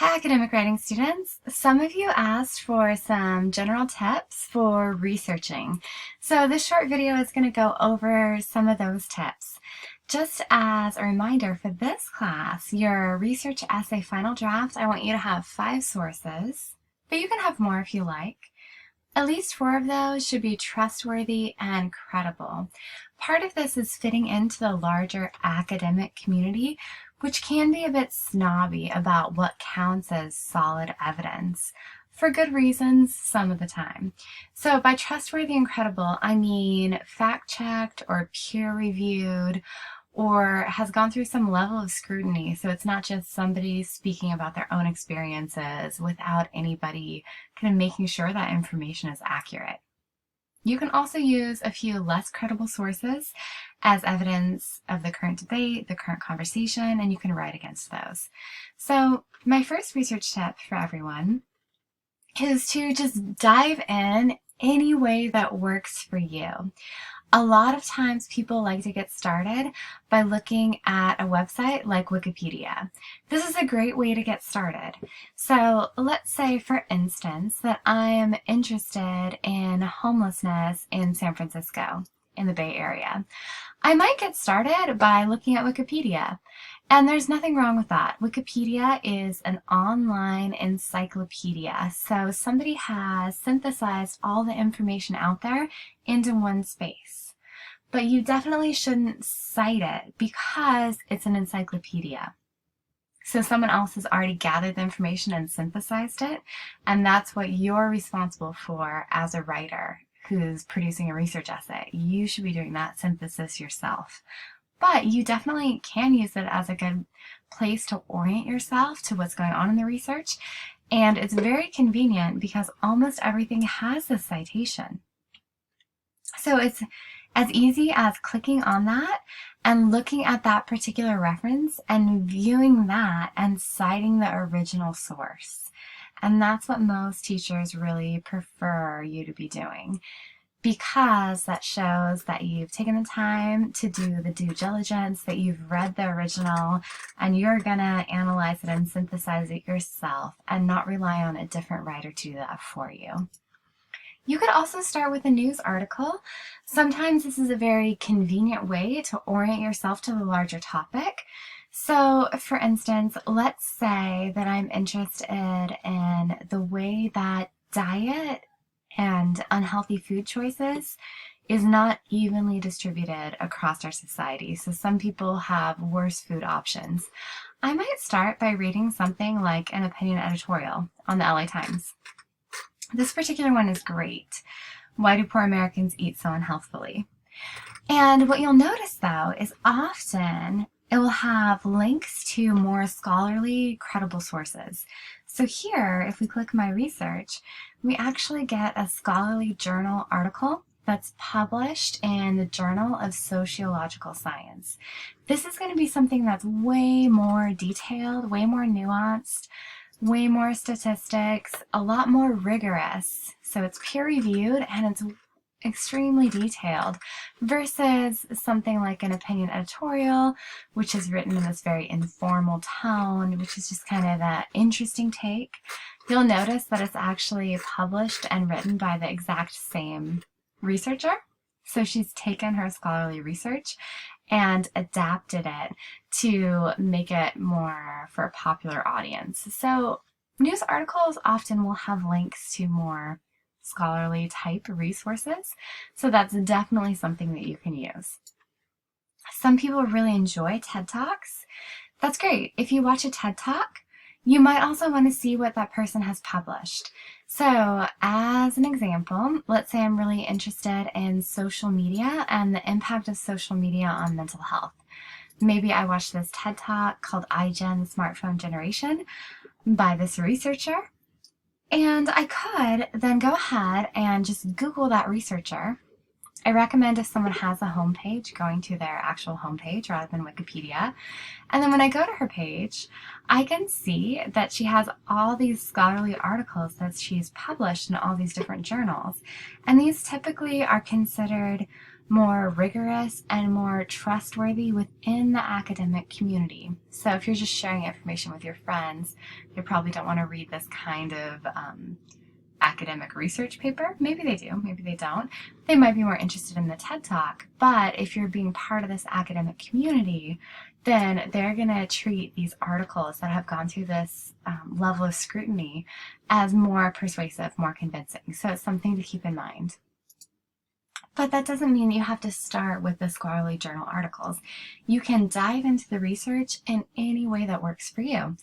Hi, academic writing students. Some of you asked for some general tips for researching. So this short video is going to go over some of those tips. Just as a reminder for this class, your research essay final draft, I want you to have 5 sources, but you can have more if you like. At least 4 of those should be trustworthy and credible. Part of this is fitting into the larger academic community, which can be a bit snobby about what counts as solid evidence, for good reasons some of the time. So by trustworthy and credible, I mean fact-checked or peer-reviewed, or has gone through some level of scrutiny. So it's not just somebody speaking about their own experiences without anybody kind of making sure that information is accurate. You can also use a few less credible sources as evidence of the current debate, the current conversation, and you can write against those. So my first research tip for everyone is to just dive in any way that works for you. A lot of times people like to get started by looking at a website like Wikipedia. This is a great way to get started. So let's say, for instance, that I am interested in homelessness in San Francisco, in the Bay Area. I might get started by looking at Wikipedia. And there's nothing wrong with that. Wikipedia is an online encyclopedia. So somebody has synthesized all the information out there into one space. But you definitely shouldn't cite it because it's an encyclopedia. So someone else has already gathered the information and synthesized it, and that's what you're responsible for as a writer who's producing a research essay. You should be doing that synthesis yourself. But you definitely can use it as a good place to orient yourself to what's going on in the research. And it's very convenient because almost everything has this citation. So it's as easy as clicking on that and looking at that particular reference and viewing that and citing the original source. And that's what most teachers really prefer you to be doing, because that shows that you've taken the time to do the due diligence, that you've read the original, and you're going to analyze it and synthesize it yourself and not rely on a different writer to do that for you. You could also start with a news article. Sometimes this is a very convenient way to orient yourself to the larger topic. So, for instance, let's say that I'm interested in the way that diet and unhealthy food choices is not evenly distributed across our society. So some people have worse food options. I might start by reading something like an opinion editorial on the LA Times. This particular one is great. Why do poor Americans eat so unhealthfully? And what you'll notice, though, is often it will have links to more scholarly, credible sources. So here, if we click My Research, we actually get a scholarly journal article that's published in the Journal of Sociological Science. This is going to be something that's way more detailed, way more nuanced, way more statistics, a lot more rigorous. So it's peer-reviewed and it's extremely detailed versus something like an opinion editorial, which is written in this very informal tone, which is just kind of an interesting take. You'll notice that it's actually published and written by the exact same researcher. So she's taken her scholarly research and adapted it to make it more for a popular audience. So news articles often will have links to more scholarly type resources. So that's definitely something that you can use. Some people really enjoy TED Talks. That's great. If you watch a TED Talk, you might also want to see what that person has published. So as an example, let's say I'm really interested in social media and the impact of social media on mental health. Maybe I watched this TED Talk called iGen, the Smartphone Generation, by this researcher. And I could then go ahead and just Google that researcher. I recommend, if someone has a homepage, going to their actual homepage rather than Wikipedia. And then when I go to her page, I can see that she has all these scholarly articles that she's published in all these different journals. And these typically are considered more rigorous, and more trustworthy within the academic community. So if you're just sharing information with your friends, they probably don't want to read this kind of academic research paper. Maybe they do, maybe they don't. They might be more interested in the TED Talk, but if you're being part of this academic community, then they're going to treat these articles that have gone through this level of scrutiny as more persuasive, more convincing. So it's something to keep in mind. But that doesn't mean you have to start with the scholarly journal articles. You can dive into the research in any way that works for you.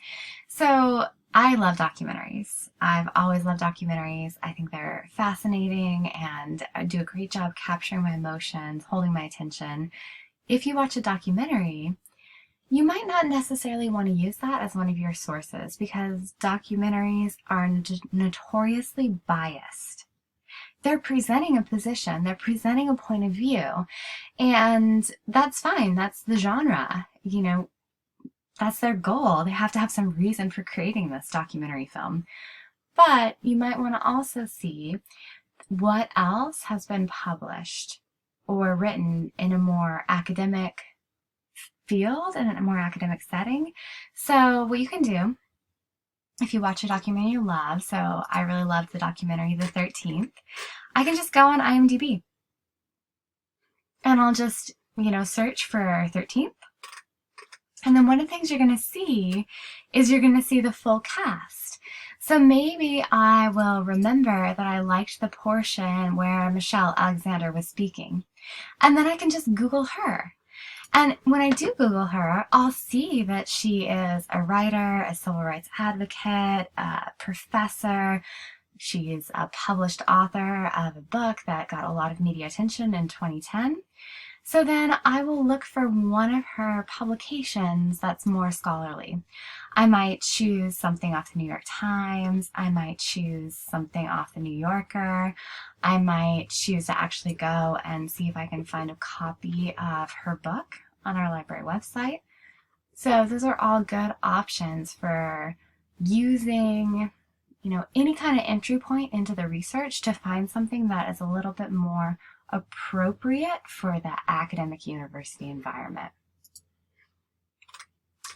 So I love documentaries. I've always loved documentaries. I think they're fascinating and do a great job capturing my emotions, holding my attention. If you watch a documentary, you might not necessarily want to use that as one of your sources because documentaries are notoriously biased. They're presenting a position, they're presenting a point of view, and that's fine. That's the genre. You know, that's their goal. They have to have some reason for creating this documentary film. But you might want to also see what else has been published or written in a more academic field, in a more academic setting. So what you can do, if you watch a documentary you love, so I really loved the documentary The 13th, I can just go on IMDb and I'll just, search for 13th. And then one of the things you're going to see is you're going to see the full cast. So maybe I will remember that I liked the portion where Michelle Alexander was speaking. And then I can just Google her. And when I do Google her, I'll see that she is a writer, a civil rights advocate, a professor. She is a published author of a book that got a lot of media attention in 2010. So then I will look for one of her publications that's more scholarly. I might choose something off the New York Times. I might choose something off the New Yorker. I might choose to actually go and see if I can find a copy of her book on our library website. So those are all good options for using, any kind of entry point into the research to find something that is a little bit more appropriate for the academic university environment.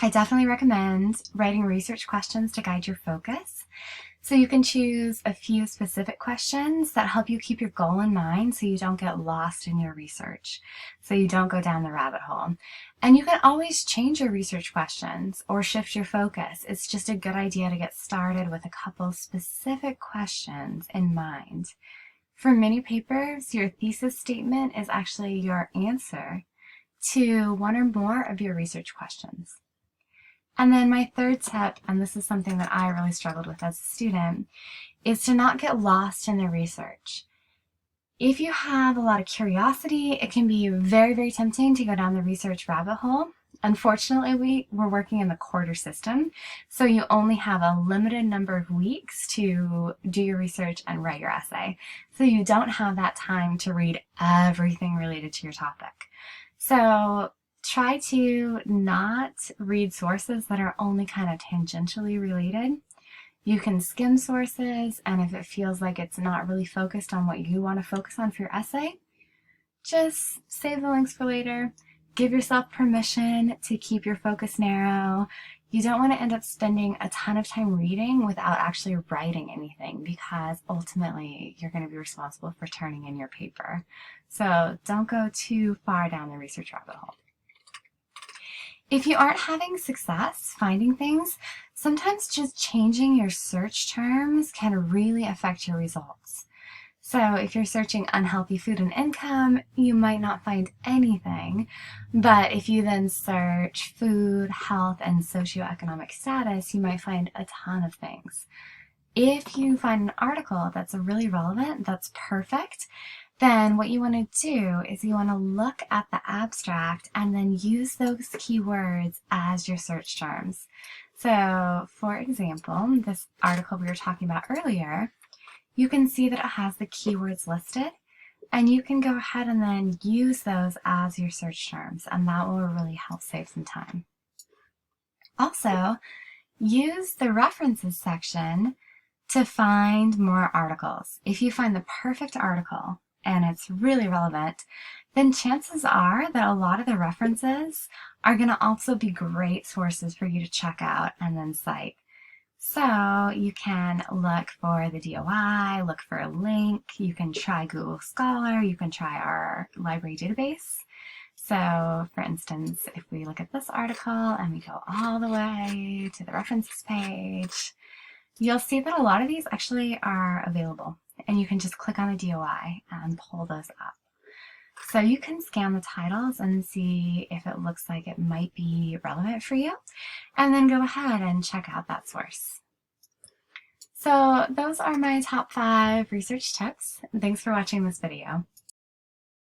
I definitely recommend writing research questions to guide your focus. So you can choose a few specific questions that help you keep your goal in mind so you don't get lost in your research, so you don't go down the rabbit hole. And you can always change your research questions or shift your focus. It's just a good idea to get started with a couple specific questions in mind. For many papers, your thesis statement is actually your answer to one or more of your research questions. And then my third tip, and this is something that I really struggled with as a student, is to not get lost in the research. If you have a lot of curiosity, it can be very, very tempting to go down the research rabbit hole. Unfortunately, we're working in the quarter system, so you only have a limited number of weeks to do your research and write your essay. So you don't have that time to read everything related to your topic. So try to not read sources that are only kind of tangentially related. You can skim sources, and if it feels like it's not really focused on what you want to focus on for your essay, just save the links for later. Give yourself permission to keep your focus narrow. You don't want to end up spending a ton of time reading without actually writing anything, because ultimately you're going to be responsible for turning in your paper. So don't go too far down the research rabbit hole. If you aren't having success finding things, sometimes just changing your search terms can really affect your results. So if you're searching unhealthy food and income, you might not find anything. But if you then search food, health, and socioeconomic status, you might find a ton of things. If you find an article that's really relevant, that's perfect, then what you want to do is you want to look at the abstract and then use those keywords as your search terms. So, for example, this article we were talking about earlier, you can see that it has the keywords listed, and you can go ahead and then use those as your search terms, and that will really help save some time. Also, use the references section to find more articles. If you find the perfect article and it's really relevant, then chances are that a lot of the references are going to also be great sources for you to check out and then cite. So you can look for the DOI, look for a link, you can try Google Scholar, you can try our library database. So for instance, if we look at this article and we go all the way to the references page, you'll see that a lot of these actually are available, and you can just click on the DOI and pull those up. So you can scan the titles and see if it looks like it might be relevant for you, and then go ahead and check out that source. So those are my top 5 research tips. Thanks for watching this video.